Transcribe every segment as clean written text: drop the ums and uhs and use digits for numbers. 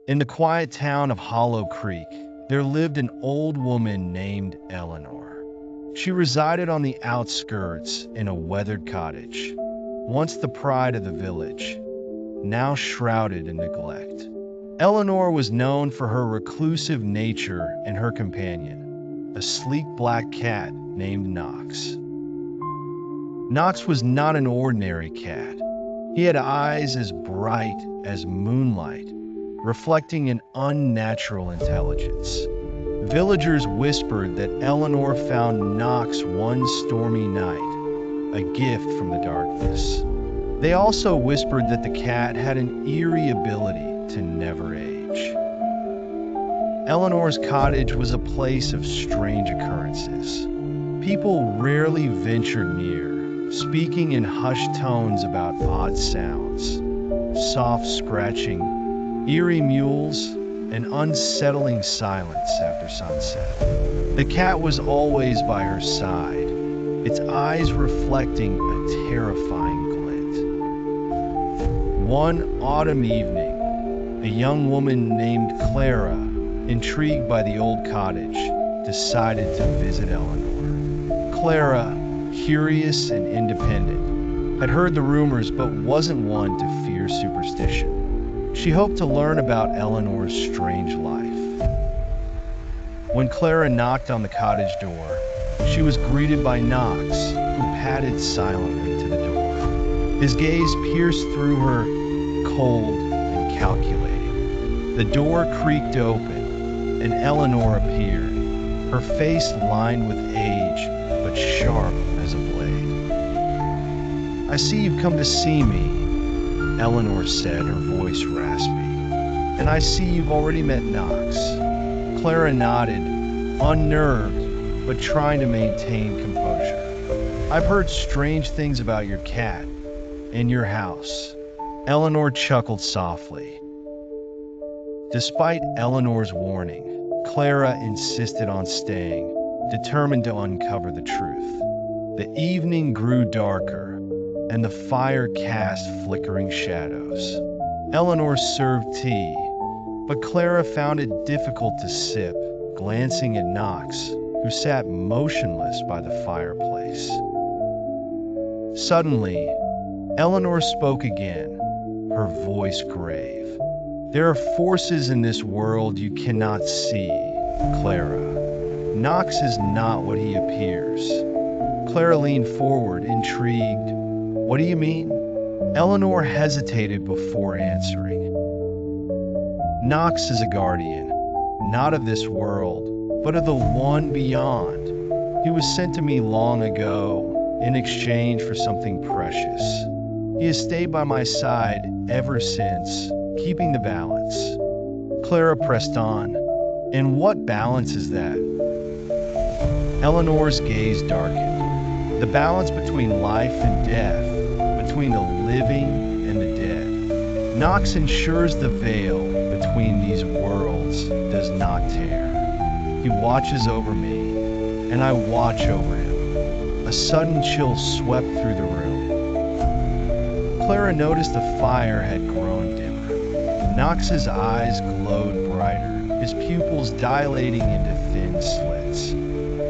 In the quiet town of Hollow Creek, there lived an old woman named Eleanor. She resided on the outskirts in a weathered cottage, once the pride of the village, now shrouded in neglect. Eleanor was known for her reclusive nature and her companion, a sleek black cat named Knox. Knox was not an ordinary cat. He had eyes as bright as moonlight, reflecting an unnatural intelligence. Villagers whispered that Eleanor found Knox one stormy night, a gift from the darkness. They also whispered that the cat had an eerie ability to never age. Eleanor's cottage was a place of strange occurrences. People rarely ventured near, speaking in hushed tones about odd sounds, soft scratching, eerie mules, and unsettling silence after sunset. The cat was always by her side, its eyes reflecting a terrifying glint. One autumn evening, a young woman named Clara, intrigued by the old cottage, decided to visit Eleanor. Clara, curious and independent, had heard the rumors but wasn't one to fear superstition. She hoped to learn about Eleanor's strange life. When Clara knocked on the cottage door, she was greeted by Knox, who padded silently to the door. His gaze pierced through her, cold and calculating. The door creaked open, and Eleanor appeared, her face lined with age, but sharp as a blade. "I see you've come to see me," Eleanor said, her voice raspy. "And I see you've already met Knox." Clara nodded, unnerved, but trying to maintain composure. "I've heard strange things about your cat and your house." Eleanor chuckled softly. Despite Eleanor's warning, Clara insisted on staying, determined to uncover the truth. The evening grew darker, and the fire cast flickering shadows. Eleanor served tea, but Clara found it difficult to sip, glancing at Knox, who sat motionless by the fireplace. Suddenly, Eleanor spoke again, her voice grave. "There are forces in this world you cannot see, Clara. Knox is not what he appears." Clara leaned forward, intrigued. "What do you mean?" Eleanor hesitated before answering. "Knox is a guardian, not of this world, but of the one beyond. He was sent to me long ago in exchange for something precious. He has stayed by my side ever since, keeping the balance." Clara pressed on. "And what balance is that?" Eleanor's gaze darkened. "The balance between life and death, between the living and the dead. Knox ensures the veil between these worlds does not tear. He watches over me, and I watch over him." A sudden chill swept through the room. Clara noticed the fire had grown dimmer. Knox's eyes glowed brighter, his pupils dilating into thin slits.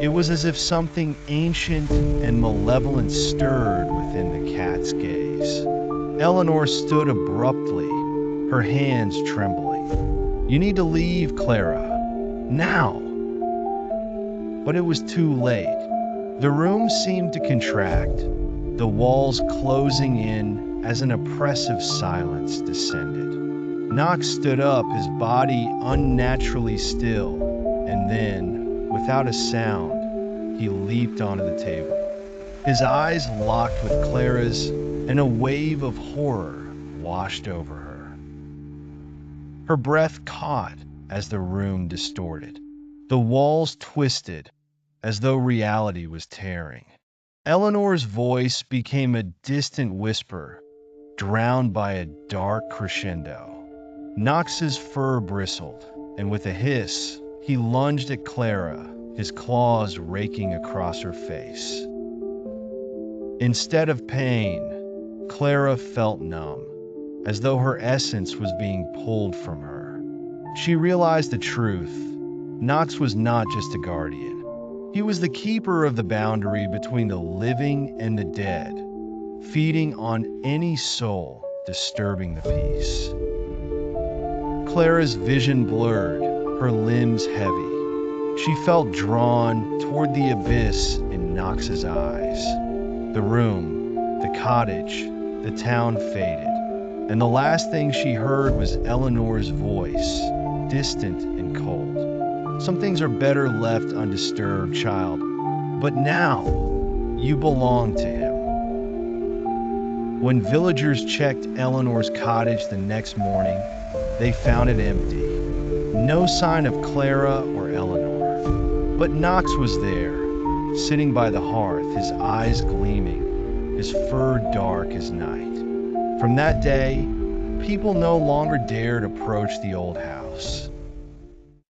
It was as if something ancient and malevolent stirred within the cat's gaze. Eleanor stood abruptly, her hands trembling. "You need to leave, Clara. Now!" But it was too late. The room seemed to contract, the walls closing in as an oppressive silence descended. Knox stood up, his body unnaturally still, and then, without a sound, he leaped onto the table. His eyes locked with Clara's, and a wave of horror washed over her. Her breath caught as the room distorted. The walls twisted, as though reality was tearing. Eleanor's voice became a distant whisper, drowned by a dark crescendo. Knox's fur bristled, and with a hiss, he lunged at Clara, his claws raking across her face. Instead of pain, Clara felt numb, as though her essence was being pulled from her. She realized the truth. Knox was not just a guardian. He was the keeper of the boundary between the living and the dead, feeding on any soul disturbing the peace. Clara's vision blurred, her limbs heavy. She felt drawn toward the abyss in Knox's eyes. The room, the cottage, the town faded, and the last thing she heard was Eleanor's voice, distant and cold. Some things are better left undisturbed, child, but now you belong to him. When villagers checked Eleanor's cottage the next morning, they found it empty. No sign of Clara or Eleanor. But Knox was there, sitting by the hearth, his eyes gleaming, his fur dark as night. From that day, people no longer dared approach the old house.